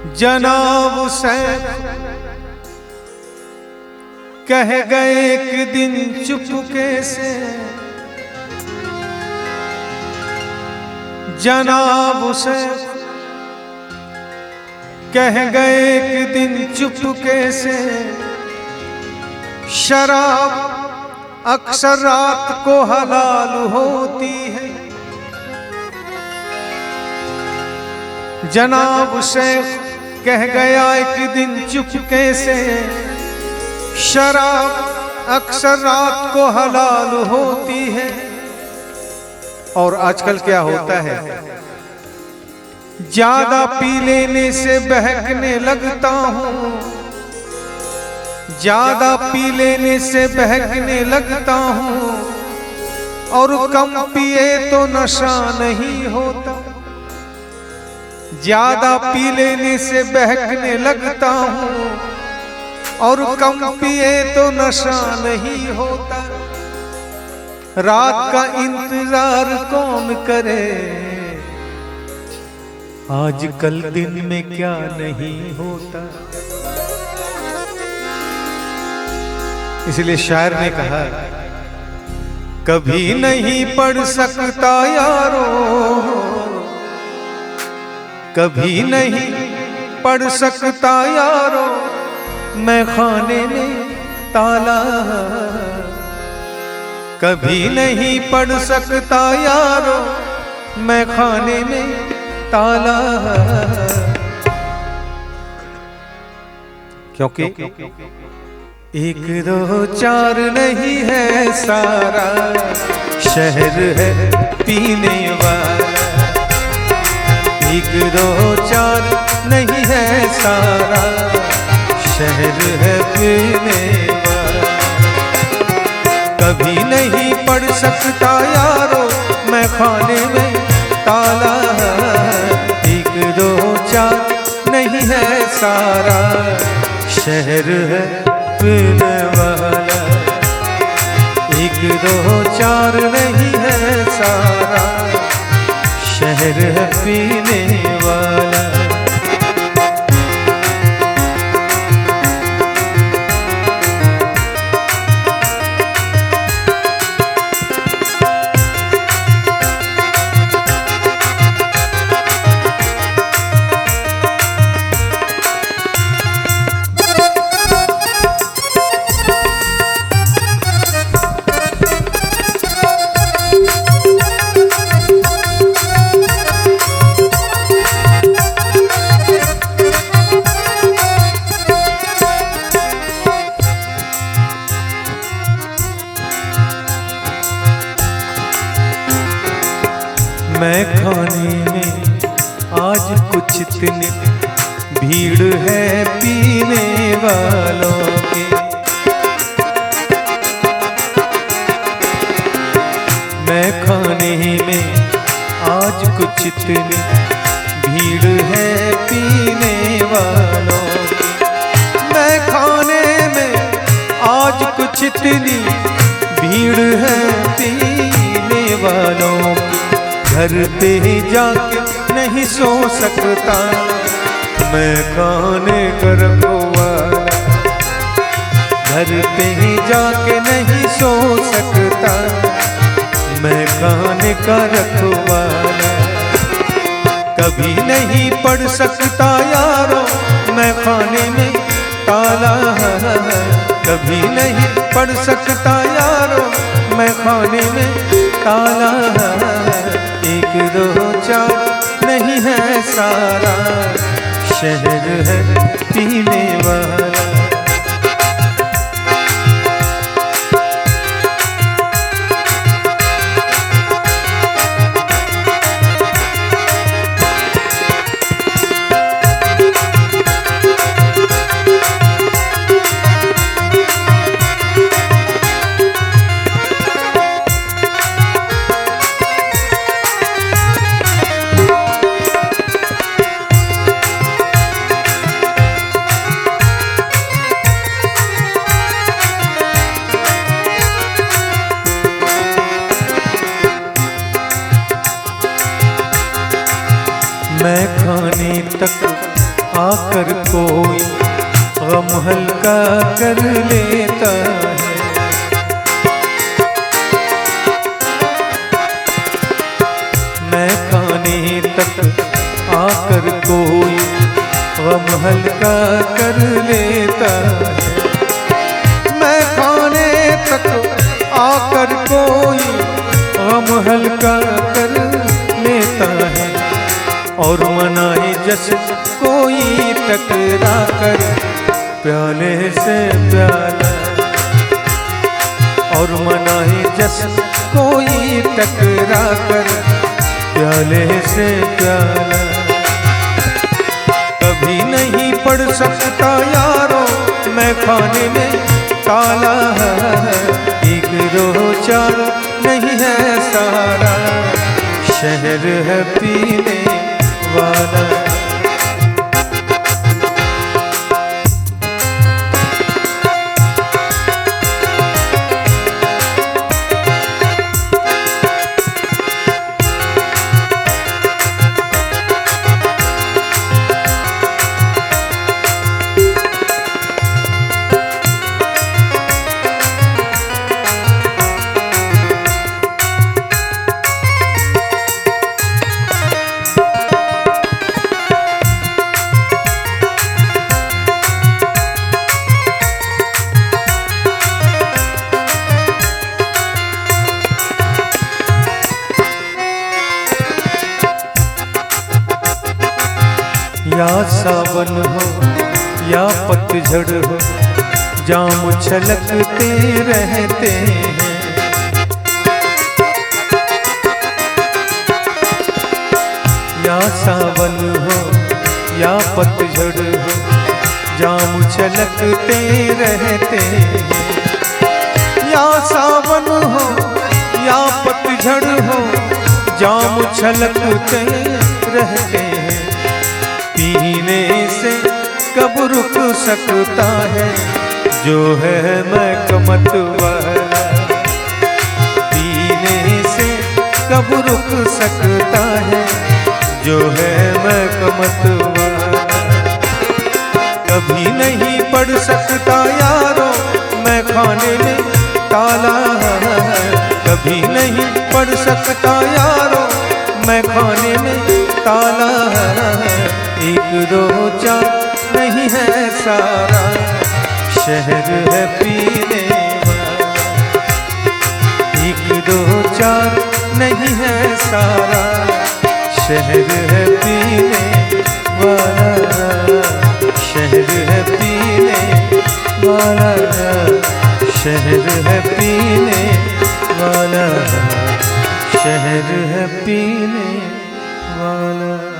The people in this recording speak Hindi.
जनाब हुसैन कह गए एक दिन चुपके से, जनाब हुसैन कह गए एक दिन चुपके से, शराब अक्सर रात को हलाल होती है। जनाब हुसैन कह गया एक दिन चुपके से, शराब अक्सर रात को हलाल होती है। और आजकल क्या होता है, ज्यादा पी लेने से बहकने लगता हूँ, ज्यादा पी लेने से बहकने लगता हूँ, और कम पिए तो नशा नहीं होता। ज्यादा पी लेने से बहकने लगता हूँ, और कम पिए तो नशा नहीं होता। रात का इंतजार कौन करे, आजकल दिन में क्या नहीं होता। इसलिए शायर ने कहा, कभी नहीं पढ़ सकता यारो, कभी नहीं पढ़ सकता यारो, मैं खाने में ताला। कभी नहीं पढ़ सकता यारो, मैं खाने में ताला। क्योंकि एक दो चार नहीं है सारा शहर है पीने वाला। एक दो चार नहीं है सारा शहर है पीने वाला। कभी नहीं पढ़ सकता यारो, मैं खाने में ताला। एक दो चार नहीं है सारा शहर है पीने वाला। एक दो चार नहीं है सारा शहर है पीने वाला। मैं खाने में आज कुछ इतनी भीड़ है पीने वालों की। मैं खाने में आज कुछ इतनी भीड़ है पीने वालों की। मैं खाने में आज कुछ इतनी भीड़ है पीने वालों की। घर पे जाके नहीं सो सकता मैं खाने का रखवाला। घर पे जाके नहीं सो सकता मैं खाने का रखवाला। कभी नहीं पढ़ सकता यारो, मैं खाने में ताला। कभी नहीं पढ़ सकता यारो, मैं खाने में ताला। एक दो चार नहीं है सारा शहर है पीने वाला। आकर कोई गम हल्का कर लेता है। मैं खाने तक आकर कोई गम हल्का कर लेता है। मैं खाने तक आकर कोई गम हल्का कर लेता है। और मनाए जैसे कोई टकरा कर प्याले से प्याला, और मनाए जैसे कोई टकरा कर प्याले से प्याला। कभी नहीं पढ़ सकता यारो मैं खाने में ताला है। एक दो चार नहीं है सारा, शहर है पीने वाला। या सावन हो या पतझड़ हो, जाम छलकते रहते हैं। या सावन हो या पतझड़ हो, जाम छलकते रहते हैं। या सावन हो या पतझड़ हो, जाम छलकते रहते हैं। पीने से कब रुक सकता है जो है महकमत वाला। पीने से कब रुक सकता है जो है महकमत वाला। कभी नहीं पढ़ सकता यारो मैं खाने में ताला है। कभी नहीं पढ़ सकता यारो मैं खाने में ताला है। एक दो चार नहीं है सारा, शहर है पीने वाला। एक दो चार नहीं है सारा, शहर है पीने वाला। शहर है पीने वाला, शहर है पीने वाला, शहर है पीने वाला।